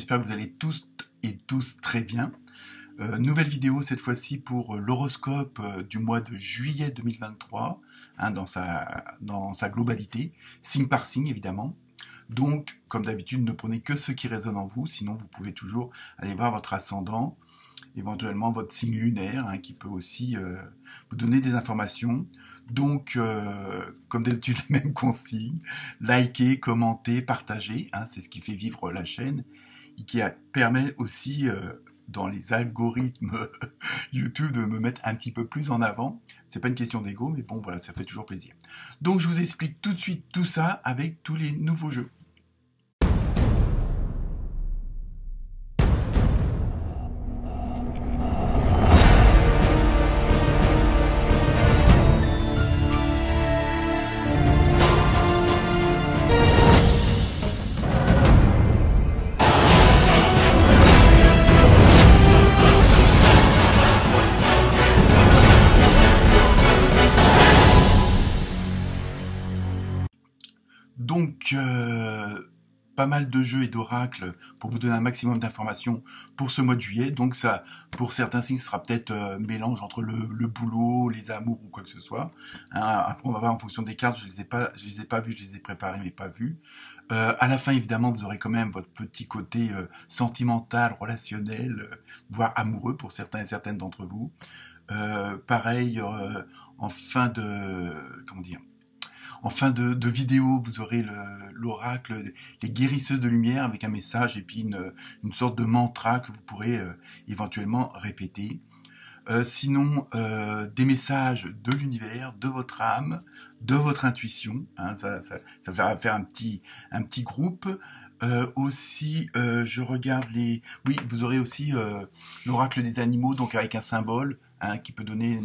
j'espère que vous allez tous et tous très bien. Nouvelle vidéo cette fois-ci pour l'horoscope du mois de juillet 2023, hein, dans sa globalité, signe par signe évidemment. Donc, comme d'habitude, ne prenez que ce qui résonne en vous, sinon vous pouvez toujours aller voir votre ascendant, éventuellement votre signe lunaire, hein, qui peut aussi vous donner des informations. Donc, comme d'habitude, les mêmes consignes, likez, commentez, partagez, hein, c'est ce qui fait vivre la chaîne, et qui permet aussi, dans les algorithmes YouTube, de me mettre un petit peu plus en avant. C'est pas une question d'ego, mais bon, voilà, ça fait toujours plaisir. Donc, je vous explique tout de suite tout ça avec tous les nouveaux jeux. Donc, pas mal de jeux et d'oracles pour vous donner un maximum d'informations pour ce mois de juillet. Donc ça, pour certains signes, ce sera peut-être mélange entre le boulot, les amours ou quoi que ce soit. Hein, après, on va voir en fonction des cartes. Je les ai pas vues, je les ai préparées mais pas vues. À la fin, évidemment, vous aurez quand même votre petit côté sentimental, relationnel, voire amoureux pour certains et certaines d'entre vous. Pareil, en fin de, comment dire, en fin de vidéo, vous aurez l'oracle, les guérisseuses de lumière avec un message et puis une sorte de mantra que vous pourrez éventuellement répéter. Sinon, des messages de l'univers, de votre âme, de votre intuition. Hein, ça va faire un petit groupe. Aussi, je regarde les... Oui, vous aurez aussi l'oracle des animaux, donc avec un symbole, hein, qui peut donner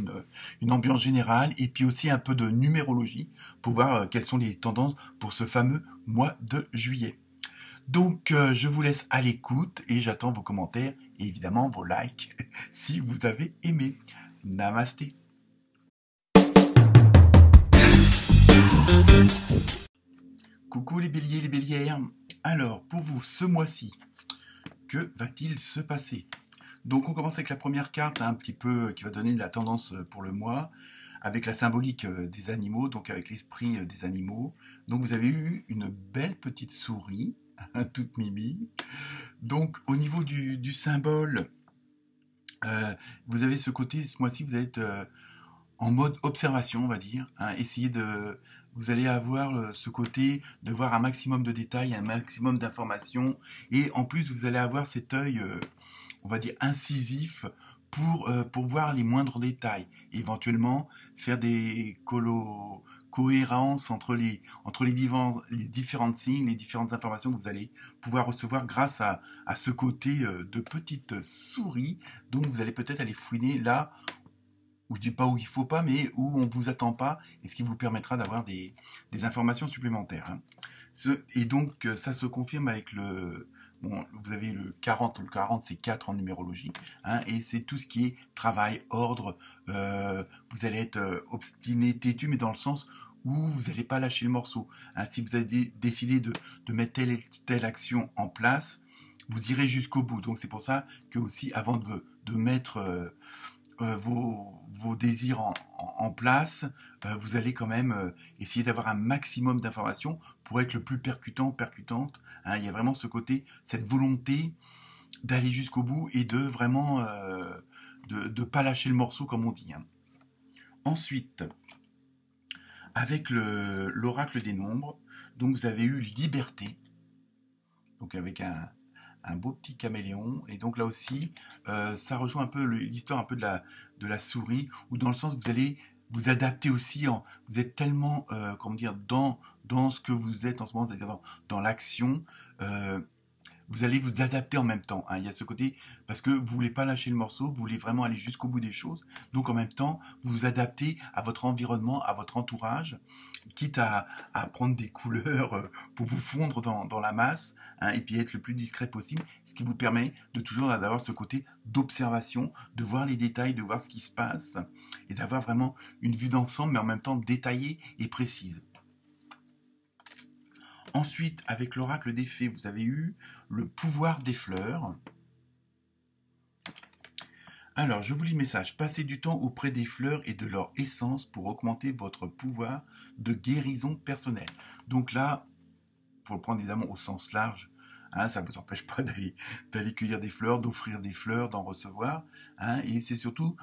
une ambiance générale, et puis aussi un peu de numérologie, pour voir quelles sont les tendances pour ce fameux mois de juillet. Donc, je vous laisse à l'écoute, et j'attends vos commentaires, et évidemment vos likes, si vous avez aimé. Namasté. Coucou les béliers, les bélières. Alors, pour vous, ce mois-ci, que va-t-il se passer? Donc, on commence avec la première carte, hein, un petit peu, qui va donner la tendance pour le mois, avec la symbolique des animaux, donc avec l'esprit des animaux. Donc, vous avez eu une belle petite souris, toute mimi. Donc, au niveau du symbole, vous avez ce côté, ce mois-ci, vous êtes en mode observation, on va dire. Hein, vous allez avoir ce côté de voir un maximum de détails, un maximum d'informations, et en plus vous allez avoir cet œil, on va dire incisif, pour voir les moindres détails, et éventuellement faire des cohérences entre les différentes signes, les différentes informations que vous allez pouvoir recevoir grâce à ce côté de petite souris, donc vous allez peut-être aller fouiner là où je dis pas où il faut pas, mais où on vous attend pas, et ce qui vous permettra d'avoir des informations supplémentaires. Hein. Et donc, ça se confirme avec bon, vous avez le 40 c'est 4 en numérologie, hein, et c'est tout ce qui est travail, ordre, vous allez être obstiné, têtu, mais dans le sens où vous n'allez pas lâcher le morceau. Hein. Si vous avez décidé de mettre telle et telle action en place, vous irez jusqu'au bout. Donc c'est pour ça que aussi, avant de mettre vos désirs en place, vous allez quand même essayer d'avoir un maximum d'informations pour être le plus percutante. Hein. Il y a vraiment ce côté, cette volonté d'aller jusqu'au bout et de vraiment de pas lâcher le morceau, comme on dit. Hein. Ensuite, avec l'oracle des nombres, donc vous avez eu liberté, donc avec un beau petit caméléon, et donc là aussi, ça rejoint un peu l'histoire un peu de la souris, où dans le sens vous allez vous adapter aussi, vous êtes tellement, comment dire, dans ce que vous êtes en ce moment, c'est-à-dire dans l'action, vous allez vous adapter en même temps. Hein. Il y a ce côté, parce que vous voulez pas lâcher le morceau, vous voulez vraiment aller jusqu'au bout des choses, donc en même temps, vous vous adaptez à votre environnement, à votre entourage, quitte à prendre des couleurs pour vous fondre dans la masse, hein, et puis être le plus discret possible, ce qui vous permet de toujours d'avoir ce côté d'observation, de voir les détails, de voir ce qui se passe, et d'avoir vraiment une vue d'ensemble, mais en même temps détaillée et précise. Ensuite, avec l'oracle des fées, vous avez eu le pouvoir des fleurs. Alors, je vous lis le message. Passez du temps auprès des fleurs et de leur essence pour augmenter votre pouvoir de guérison personnelle. Donc là, il faut le prendre évidemment au sens large. Hein, ça ne vous empêche pas d'aller cueillir des fleurs, d'offrir des fleurs, d'en recevoir. Hein, et c'est surtout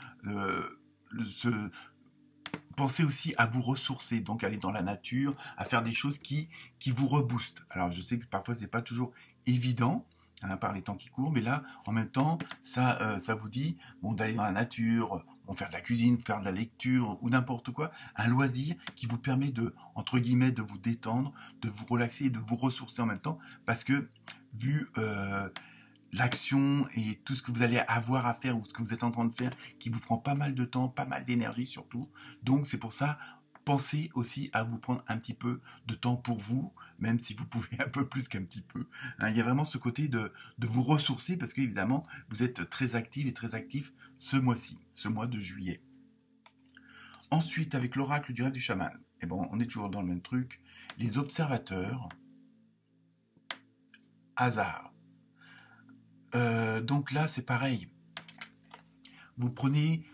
pensez aussi à vous ressourcer, donc aller dans la nature, à faire des choses qui vous reboostent. Alors je sais que parfois ce n'est pas toujours évident, hein, par les temps qui courent, mais là, en même temps, ça vous dit bon, d'aller dans la nature, bon, faire de la cuisine, faire de la lecture ou n'importe quoi, un loisir qui vous permet de, entre guillemets, de vous détendre, de vous relaxer et de vous ressourcer en même temps, parce que vu l'action et tout ce que vous allez avoir à faire ou ce que vous êtes en train de faire qui vous prend pas mal de temps, pas mal d'énergie surtout. Donc c'est pour ça, pensez aussi à vous prendre un petit peu de temps pour vous, même si vous pouvez un peu plus qu'un petit peu. Hein, il y a vraiment ce côté de vous ressourcer parce qu'évidemment, vous êtes très active et très actif ce mois-ci, ce mois de juillet. Ensuite, avec l'oracle du rêve du chaman, eh ben, on est toujours dans le même truc. Les observateurs, hasard. Donc là, c'est pareil. Vous prenez,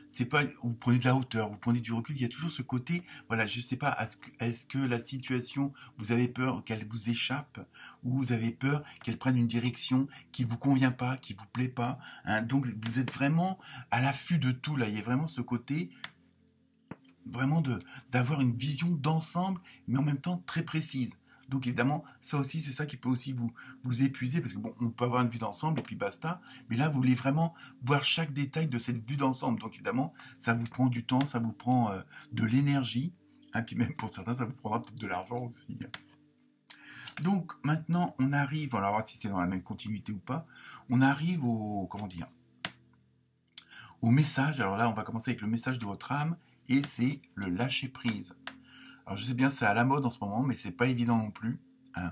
vous prenez de la hauteur, vous prenez du recul. Il y a toujours ce côté, voilà, je ne sais pas, est-ce que la situation, vous avez peur qu'elle vous échappe, ou vous avez peur qu'elle prenne une direction qui vous convient pas, qui vous plaît pas. Hein. Donc vous êtes vraiment à l'affût de tout là. Il y a vraiment ce côté, vraiment d'avoir une vision d'ensemble, mais en même temps très précise. Donc évidemment, ça aussi, c'est ça qui peut aussi vous épuiser, parce que bon, on peut avoir une vue d'ensemble et puis basta, mais là, vous voulez vraiment voir chaque détail de cette vue d'ensemble. Donc évidemment, ça vous prend du temps, ça vous prend de l'énergie, hein, puis même pour certains, ça vous prendra peut-être de l'argent aussi. Donc maintenant, on arrive, on va voir si c'est dans la même continuité ou pas, on arrive au, comment dire, au message. Alors là, on va commencer avec le message de votre âme, et c'est le lâcher-prise. Alors je sais bien, c'est à la mode en ce moment, mais c'est pas évident non plus. Hein.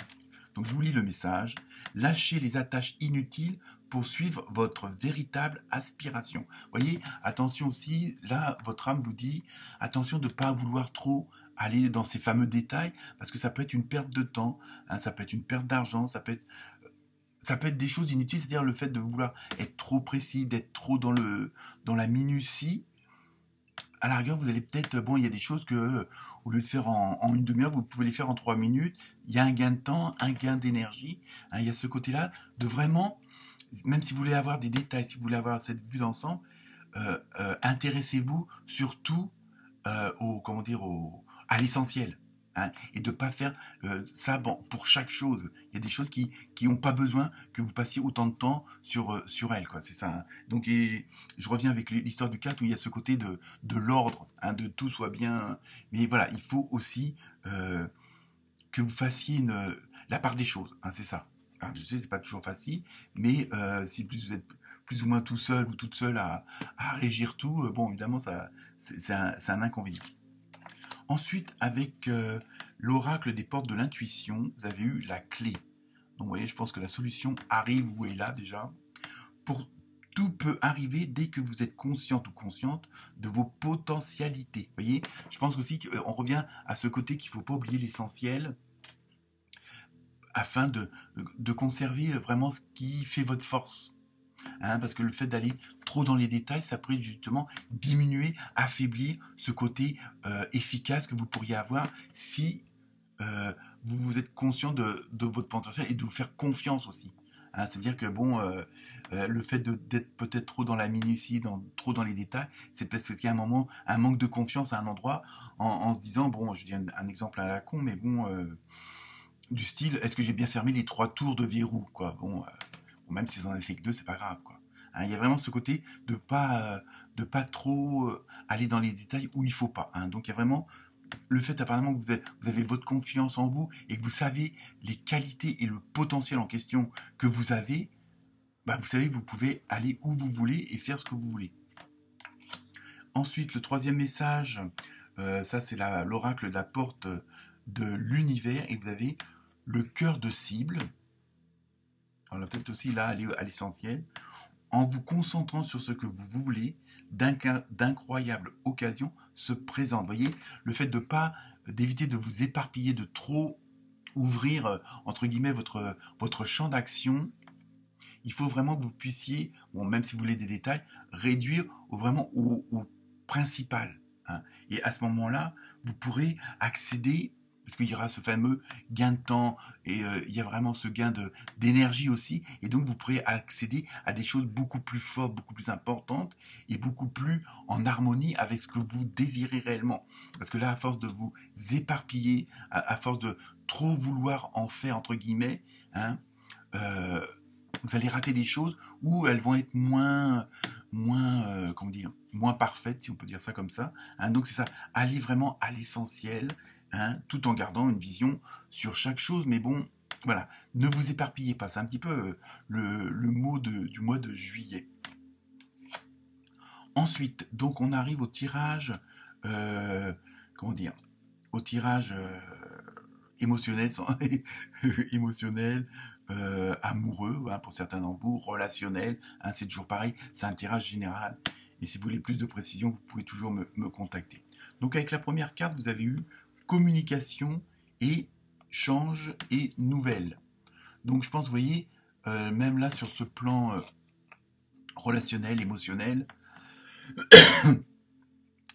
Donc je vous lis le message. Lâchez les attaches inutiles pour suivre votre véritable aspiration. Vous voyez, attention aussi, là, votre âme vous dit, attention de ne pas vouloir trop aller dans ces fameux détails, parce que ça peut être une perte de temps, hein, ça peut être une perte d'argent, ça peut être des choses inutiles, c'est-à-dire le fait de vouloir être trop précis, d'être trop dans la minutie. À la rigueur, vous allez peut-être, bon, il y a des choses que, au lieu de faire en une demi-heure, vous pouvez les faire en 3 minutes. Il y a un gain de temps, un gain d'énergie. Hein, il y a ce côté-là de vraiment, même si vous voulez avoir des détails, si vous voulez avoir cette vue d'ensemble, intéressez-vous surtout à l'essentiel. Hein, et de ne pas faire ça pour chaque chose. Il y a des choses qui n'ont pas besoin que vous passiez autant de temps sur elles. C'est ça. Hein. Donc, je reviens avec l'histoire du 4 où il y a ce côté de l'ordre, hein, de tout soit bien. Mais voilà, il faut aussi que vous fassiez la part des choses. Hein, c'est ça. Alors, je sais, c'est pas toujours facile, mais si plus vous êtes plus ou moins tout seul ou toute seule à régir tout, bon, évidemment, c'est un inconvénient. Ensuite, avec l'oracle des portes de l'intuition, vous avez eu la clé. Donc, vous voyez, je pense que la solution arrive ou est là déjà. Tout peut arriver dès que vous êtes consciente ou consciente de vos potentialités. Vous voyez, je pense aussi qu'on revient à ce côté qu'il ne faut pas oublier l'essentiel afin de conserver vraiment ce qui fait votre force. Hein, parce que le fait d'aller trop dans les détails, ça pourrait justement diminuer, affaiblir ce côté efficace que vous pourriez avoir si vous êtes conscient de votre potentiel et de vous faire confiance aussi. Hein, c'est-à-dire que bon, le fait d'être peut-être trop dans la minutie, trop dans les détails, c'est peut-être qu'il y a un moment, un manque de confiance à un endroit, en se disant, bon, je dis un exemple à la con, mais bon, du style, est-ce que j'ai bien fermé les 3 tours de verrou, quoi. Bon, même si vous en avez fait que 2, c'est pas grave, quoi. Hein, il y a vraiment ce côté de pas trop aller dans les détails où il faut pas. Hein. Donc il y a vraiment le fait apparemment que vous avez votre confiance en vous et que vous savez les qualités et le potentiel en question que vous avez, bah vous savez que vous pouvez aller où vous voulez et faire ce que vous voulez. Ensuite, le 3e message, ça c'est l'oracle de la porte de l'univers et vous avez le cœur de cible. Alors là, peut-être aussi là aller à l'essentiel. En vous concentrant sur ce que vous voulez, d'incroyables occasions se présentent. Vous voyez, le fait d'éviter de vous éparpiller, de trop ouvrir, entre guillemets, votre champ d'action. Il faut vraiment que vous puissiez, bon, même si vous voulez des détails, réduire vraiment au principal, hein. Et à ce moment-là, vous pourrez accéder, parce qu'il y aura ce fameux gain de temps, et il y a vraiment ce gain d'énergie aussi, et donc vous pourrez accéder à des choses beaucoup plus fortes, beaucoup plus importantes, et beaucoup plus en harmonie avec ce que vous désirez réellement. Parce que là, à force de vous éparpiller, à force de trop vouloir en faire, entre guillemets, hein, vous allez rater des choses où elles vont être comment dire, moins parfaites, si on peut dire ça comme ça, hein. Donc c'est ça, aller vraiment à l'essentiel, hein, tout en gardant une vision sur chaque chose. Mais bon, voilà, ne vous éparpillez pas. C'est un petit peu le mot du mois de juillet. Ensuite, donc on arrive au tirage, comment dire, au tirage émotionnel, émotionnel, amoureux, hein, pour certains d'entre vous, relationnel, hein, c'est toujours pareil, c'est un tirage général. Et si vous voulez plus de précision, vous pouvez toujours me contacter. Donc avec la première carte, vous avez eu communication, échange et nouvelles. Donc je pense, vous voyez, même là sur ce plan relationnel, émotionnel,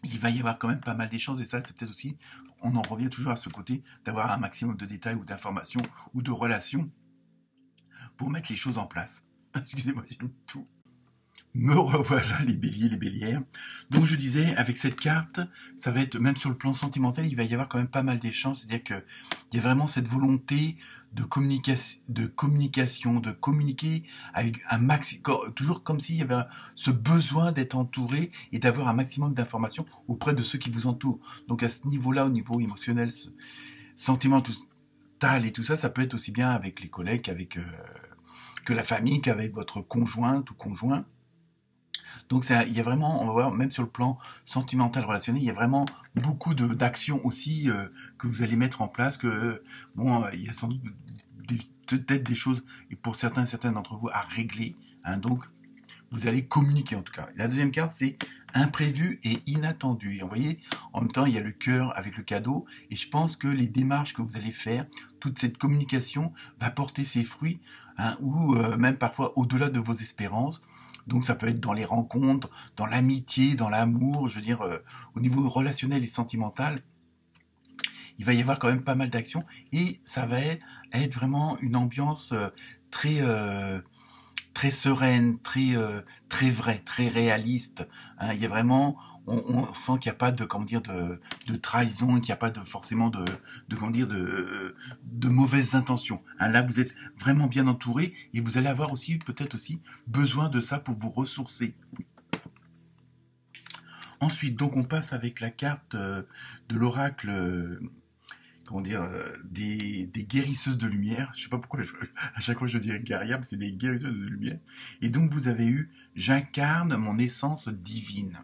il va y avoir quand même pas mal d'échanges, et ça c'est peut-être aussi, on en revient toujours à ce côté d'avoir un maximum de détails ou d'informations ou de relations pour mettre les choses en place. Excusez-moi, j'ai tout. Me revoilà les béliers, les bélières. Donc je disais, avec cette carte, ça va être, même sur le plan sentimental, il va y avoir quand même pas mal d'échanges, c'est-à-dire qu'il y a vraiment cette volonté de communication, de communiquer avec un maximum, toujours comme s'il y avait ce besoin d'être entouré et d'avoir un maximum d'informations auprès de ceux qui vous entourent. Donc à ce niveau-là, au niveau émotionnel, sentimental et tout ça, ça peut être aussi bien avec les collègues, que la famille, qu'avec votre conjointe ou conjoint. Donc il y a vraiment, on va voir, même sur le plan sentimental, relationnel, il y a vraiment beaucoup d'actions aussi que vous allez mettre en place, que bon, il y a sans doute peut-être des choses, et pour certains et certaines d'entre vous, à régler, hein. Donc vous allez communiquer en tout cas. La deuxième carte, c'est imprévu et inattendu. Et vous voyez, en même temps, il y a le cœur avec le cadeau, et je pense que les démarches que vous allez faire, toute cette communication va porter ses fruits, hein, ou même parfois au-delà de vos espérances. Donc ça peut être dans les rencontres, dans l'amitié, dans l'amour, je veux dire, au niveau relationnel et sentimental, il va y avoir quand même pas mal d'actions, et ça va être vraiment une ambiance très très sereine, très vraie, très réaliste, hein. Il y a vraiment, on sent qu'il n'y a pas de, comment dire, de trahison, qu'il n'y a pas forcément comment dire, de mauvaises intentions, hein. Là, vous êtes vraiment bien entouré, et vous allez avoir aussi, peut-être aussi, besoin de ça pour vous ressourcer. Ensuite, donc, on passe avec la carte de l'oracle, comment dire, des guérisseuses de lumière. Je sais pas pourquoi à chaque fois je dis guerrière, mais c'est des guérisseuses de lumière. Et donc vous avez eu, j'incarne mon essence divine.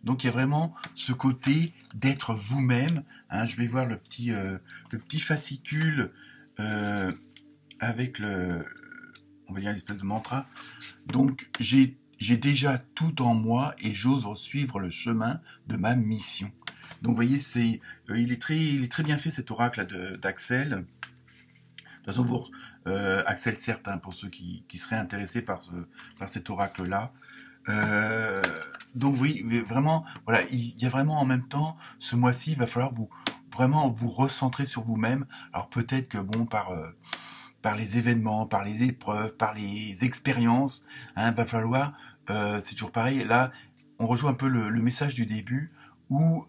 Donc il y a vraiment ce côté d'être vous-même, hein. Je vais voir le petit fascicule avec on va dire l'espèce de mantra. Donc j'ai déjà tout en moi et j'ose suivre le chemin de ma mission. Donc vous voyez, il est très bien fait cet oracle d'Axel. De toute façon, Axel certes, hein, pour ceux qui seraient intéressés par cet oracle-là. Donc oui, vraiment, voilà, il y a vraiment en même temps, ce mois-ci, il va falloir vraiment vous recentrer sur vous-même. Alors peut-être que bon, par les événements, par les épreuves, par les expériences, hein, va falloir, c'est toujours pareil, là, on rejoue un peu le message du début, où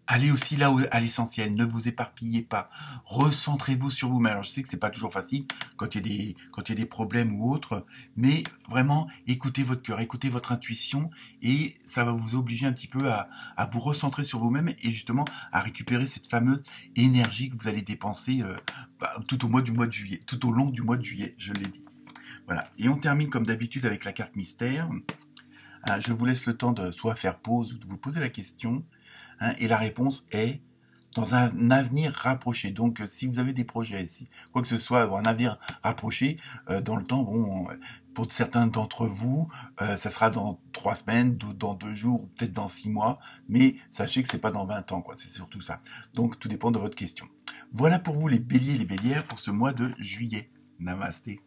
allez aussi là à l'essentiel, ne vous éparpillez pas, recentrez-vous sur vous-même. Alors je sais que c'est pas toujours facile quand il y a des problèmes ou autres, mais vraiment écoutez votre cœur, écoutez votre intuition, et ça va vous obliger un petit peu à vous recentrer sur vous-même, et justement à récupérer cette fameuse énergie que vous allez dépenser tout au long du mois de juillet, je l'ai dit. Voilà. Et on termine comme d'habitude avec la carte mystère. Je vous laisse le temps de soit faire pause ou de vous poser la question, hein, et la réponse est dans un avenir rapproché. Donc si vous avez des projets, quoi que ce soit, un avenir rapproché, dans le temps, bon, pour certains d'entre vous, ça sera dans 3 semaines, d'autres dans 2 jours, ou peut-être dans 6 mois, mais sachez que c'est pas dans 20 ans, quoi. C'est surtout ça. Donc tout dépend de votre question. Voilà pour vous les béliers et les bélières pour ce mois de juillet. Namasté.